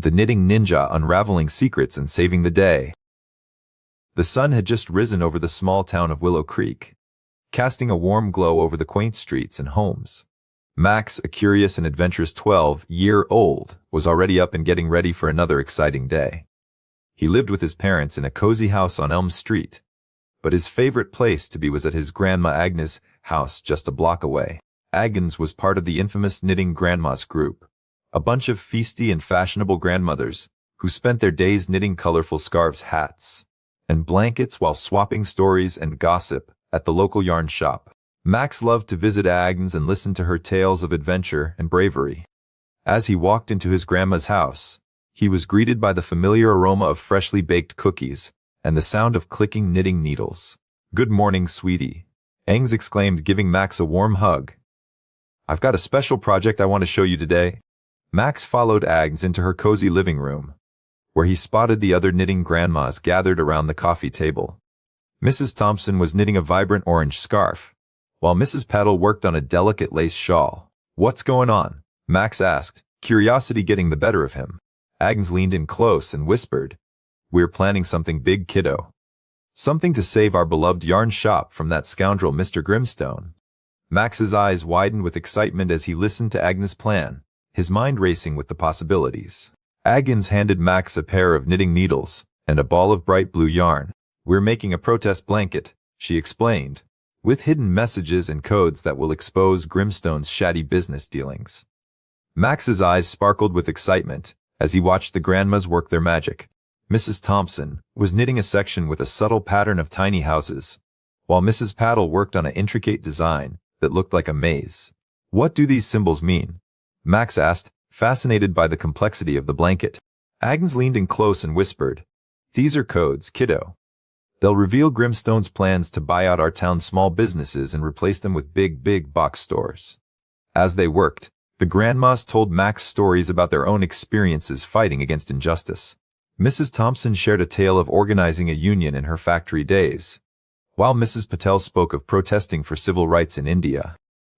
The knitting ninja unraveling secrets and saving the day. The sun had just risen over the small town of Willow Creek, casting a warm glow over the quaint streets and homes. Max, a curious and adventurous 12-year-old, was already up and getting ready for another exciting day. He lived with his parents in a cozy house on Elm Street, but his favorite place to be was at his grandma Agnes' house just a block away. Agnes was part of the infamous Knitting Grandmas group, a bunch of feisty and fashionable grandmothers who spent their days knitting colorful scarves, hats, and blankets while swapping stories and gossip at the local yarn shop. Max loved to visit Agnes and listen to her tales of adventure and bravery. As he walked into his grandma's house, he was greeted by the familiar aroma of freshly baked cookies and the sound of clicking knitting needles. "Good morning, sweetie," Agnes exclaimed, giving Max a warm hug. "I've got a special project I want to show you today." Max followed Agnes into her cozy living room, where he spotted the other knitting grandmas gathered around the coffee table. Mrs. Thompson was knitting a vibrant orange scarf, while Mrs. Petal worked on a delicate lace shawl. "What's going on?" Max asked, curiosity getting the better of him. Agnes leaned in close and whispered, "We're planning something big, kiddo. Something to save our beloved yarn shop from that scoundrel Mr. Grimstone." Max's eyes widened with excitement as he listened to Agnes' plan, his mind racing with the possibilities. Agnes handed Max a pair of knitting needles and a ball of bright blue yarn. "We're making a protest blanket," she explained, "with hidden messages and codes that will expose Grimstone's shady business dealings." Max's eyes sparkled with excitement as he watched the grandmas work their magic. Mrs. Thompson was knitting a section with a subtle pattern of tiny houses, while Mrs. Paddle worked on an intricate design that looked like a maze. "What do these symbols mean?" Max asked, fascinated by the complexity of the blanket. Agnes leaned in close and whispered, "These are codes, kiddo. They'll reveal Grimstone's plans to buy out our town's small businesses and replace them with big box stores." As they worked, the grandmas told Max stories about their own experiences fighting against injustice. Mrs. Thompson shared a tale of organizing a union in her factory days, while Mrs. Patel spoke of protesting for civil rights in India.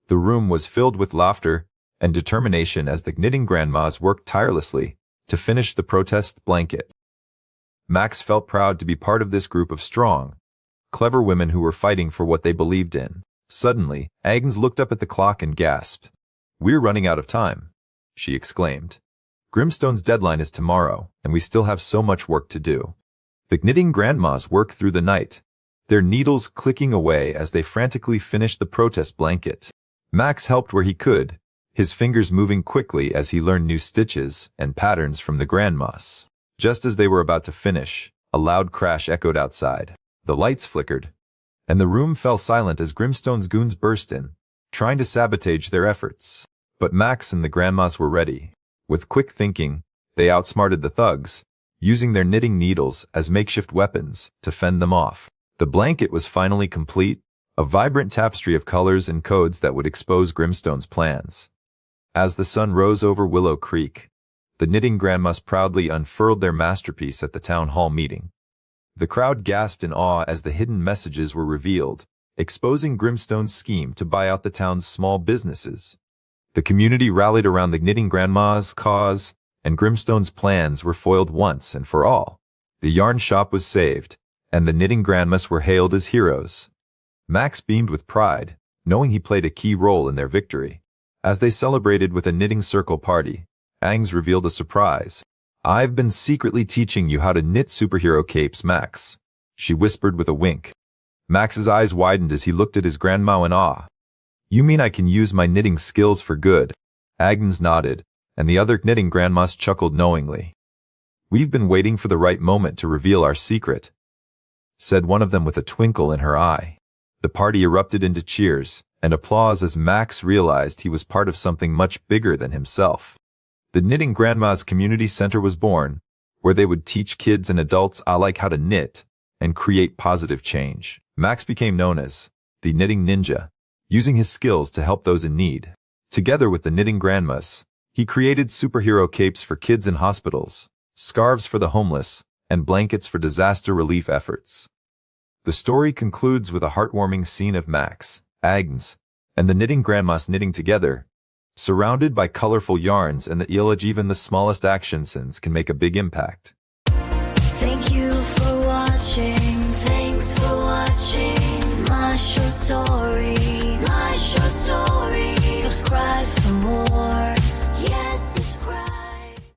The room was filled with laughter and determination as the knitting grandmas worked tirelessly to finish the protest blanket. Max felt proud to be part of this group of strong, clever women who were fighting for what they believed in. Suddenly, Agnes looked up at the clock and gasped. "We're running out of time," she exclaimed. "Grimstone's deadline is tomorrow, and we still have so much work to do." The knitting grandmas worked through the night, their needles clicking away as they frantically finished the protest blanket. Max helped where he could, his fingers moving quickly as he learned new stitches and patterns from the grandmas. Just as they were about to finish, a loud crash echoed outside. The lights flickered, and the room fell silent as Grimstone's goons burst in, trying to sabotage their efforts. But Max and the grandmas were ready. With quick thinking, they outsmarted the thugs, using their knitting needles as makeshift weapons to fend them off. The blanket was finally complete, a vibrant tapestry of colors and codes that would expose Grimstone's plans. As the sun rose over Willow Creek, the knitting grandmas proudly unfurled their masterpiece at the town hall meeting. The crowd gasped in awe as the hidden messages were revealed, exposing Grimstone's scheme to buy out the town's small businesses. The community rallied around the knitting grandma's cause, and Grimstone's plans were foiled once and for all. The yarn shop was saved, and the knitting grandmas were hailed as heroes. Max beamed with pride, knowing he played a key role in their victory. As they celebrated with a knitting circle party, Agnes revealed a surprise. "I've been secretly teaching you how to knit superhero capes, Max," she whispered with a wink. Max's eyes widened as he looked at his grandma in awe. "You mean I can use my knitting skills for good?" Agnes nodded, and the other knitting grandmas chuckled knowingly. "We've been waiting for the right moment to reveal our secret," said one of them with a twinkle in her eye. The party erupted into cheers and applause as Max realized he was part of something much bigger than himself. The Knitting Grandma's Community Center was born, where they would teach kids and adults alike how to knit and create positive change. Max became known as the Knitting Ninja, using his skills to help those in need. Together with the Knitting Grandmas, he created superhero capes for kids in hospitals, scarves for the homeless, and blankets for disaster relief efforts. The story concludes with a heartwarming scene of Max, Agnes, and the Knitting Grandmas knitting together, Surrounded by colorful yarns and the illage, even the smallest action sins can make a big impact. Thank you for watching. Thanks for watching my short story.